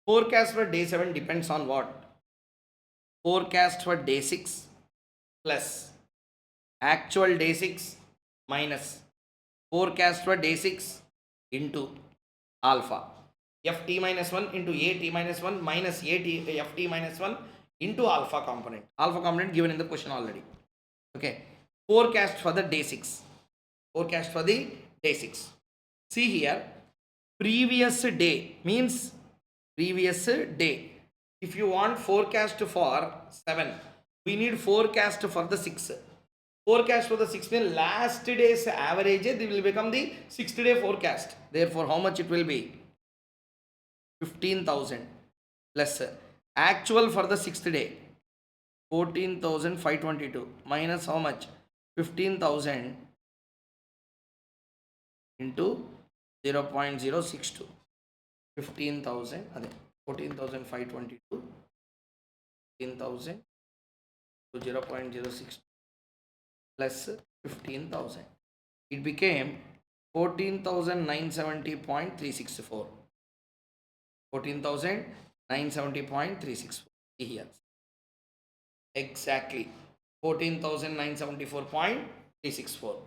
Forecast for day 7 depends on what? Forecast for day 6 plus actual day 6 minus forecast for day 6 into alpha. Ft minus 1 into At minus 1 minus Ft minus 1 into alpha component. Alpha component given in the question already. Okay. Forecast for the day 6. Forecast for the day 6. See here, previous day means previous day. If you want forecast for 7, we need forecast for the 6. Forecast for the 6 means last day's average, they will become the 6th day forecast. Therefore, how much it will be? 15,000 plus actual for the 6th day, 14,522 minus how much? 15,000 into 0.062. 15,000 अదే 14,522 15,000 to 0.06 plus 15,000. It became 14,970.364. 14,970.364 here. Exactly 14,974.364. You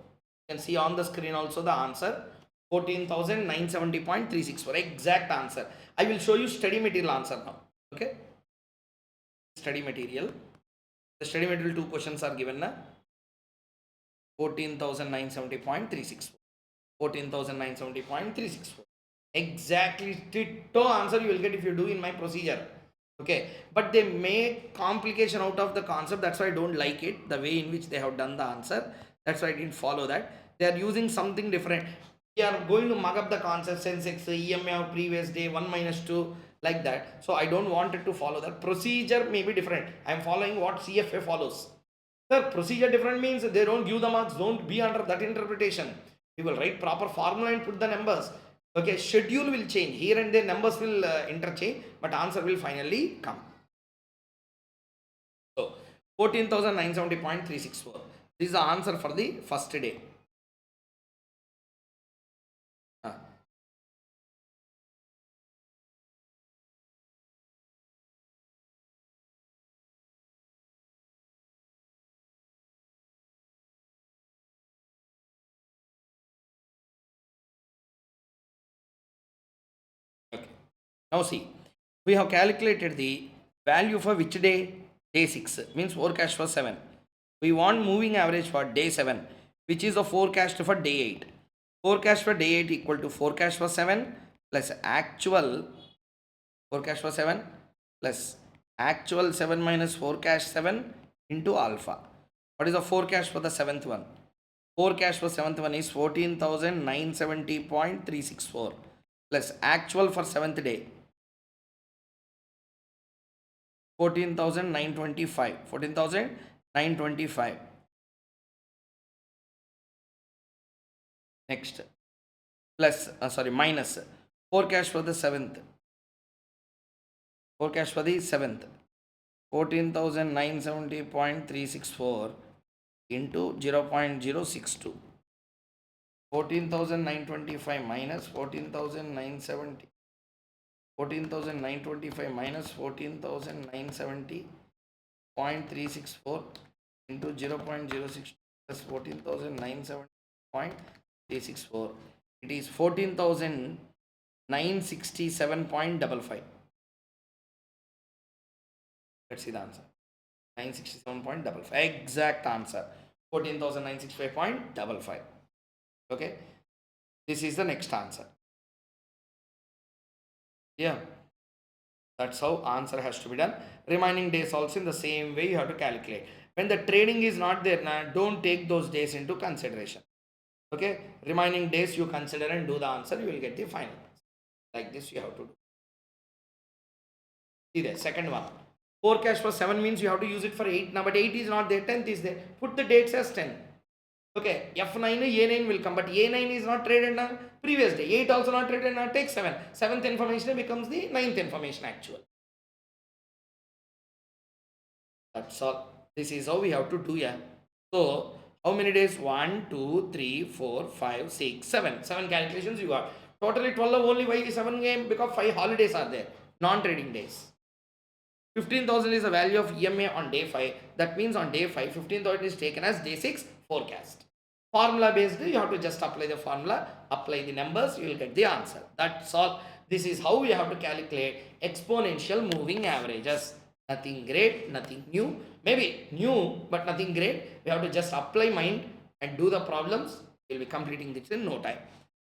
can see on the screen also the answer 14,970.364. Exact answer. I will show you study material answer now. Okay. Study material. The study material 2 questions are given now. 14,970.364. 14,970.364. Exactly ditto answer you will get if you do in my procedure. Okay, but they make complication out of the concept. That's why I don't like it, the way in which they have done the answer. That's why I didn't follow that. They are using something different. We are going to mug up the concept, sensex, EMA of previous day, 1 minus 2, like that. So I don't want it to follow that. Procedure may be different. I am following what CFA follows. Sir, procedure different means they don't give the marks, don't be under that interpretation. We will write proper formula and put the numbers. Okay, schedule will change. Here and there numbers will interchange, but answer will finally come. So, 14,970.364. This is the answer for the first day. Okay. Now see, we have calculated the value for which day? Day 6 means forecast for 7. We want moving average for day 7, which is the forecast for day 8. Forecast for day 8 equal to forecast for 7 plus actual forecast for 7 plus actual 7 minus forecast 7 into alpha. What is the forecast for the 7th one? Forecast for 7th one is 14,970.364 plus actual for 7th day 14,925. 14,925. Next plus minus forecast for the 7th. Forecast for the 7th 14,970.364 into 0.062. 14,925 minus 14,970. 14,925 minus 14,970.364 into 0.06 plus 14,970.364. It is 14,967.55. Let's see the answer. 967.55. Exact answer. 14,965.55. Okay. This is the next answer. Yeah. That's how answer has to be done. Remaining days also in the same way you have to calculate. When the trading is not there, don't take those days into consideration. Okay. Remaining days you consider and do the answer. You will get the final. Like this you have to do. See there. Second one. Forecast for 7 means you have to use it for 8 now, but 8 is not there, 10th is there. Put the dates as 10. Okay, F9, A9 will come, but A9 is not traded on previous day. 8 also not traded on, take 7. 7th information becomes the 9th information actual. That's all. This is how we have to do, yeah. So, how many days? 1, 2, 3, 4, 5, 6, 7. 7 calculations you got. Totally 12 only. Why 7 game? Because 5 holidays are there. Non-trading days. 15,000 is the value of EMA on day 5. That means on day 5, 15,000 is taken as day 6 forecast. Formula based, you have to just apply the formula, apply the numbers, you will get the answer. That's all. This is how we have to calculate exponential moving averages. Nothing great, nothing new. Maybe new, but nothing great. We have to just apply mind and do the problems. We will be completing this in no time.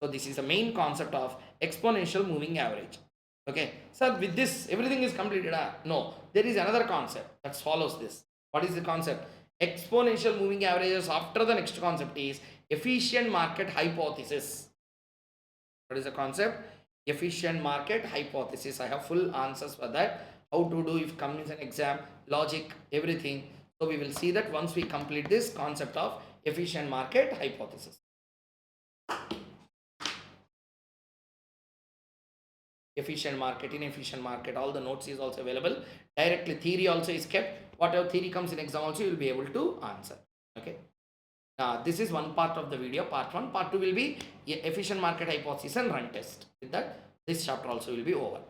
So this is the main concept of exponential moving average. Okay, so with this everything is completed. No, there is another concept that follows this. What is the concept? Exponential moving averages. After the next concept is efficient market hypothesis. What is the concept? Efficient market hypothesis. I have full answers for that. How to do if comes an exam, logic, everything. So we will see that once we complete this concept of efficient market hypothesis. Efficient market, inefficient market, all the notes is also available. Directly theory also is kept. Whatever theory comes in exam also you will be able to answer. Okay. This is one part of the video. Part 1. Part 2 will be efficient market hypothesis and run test. With that, this chapter also will be over.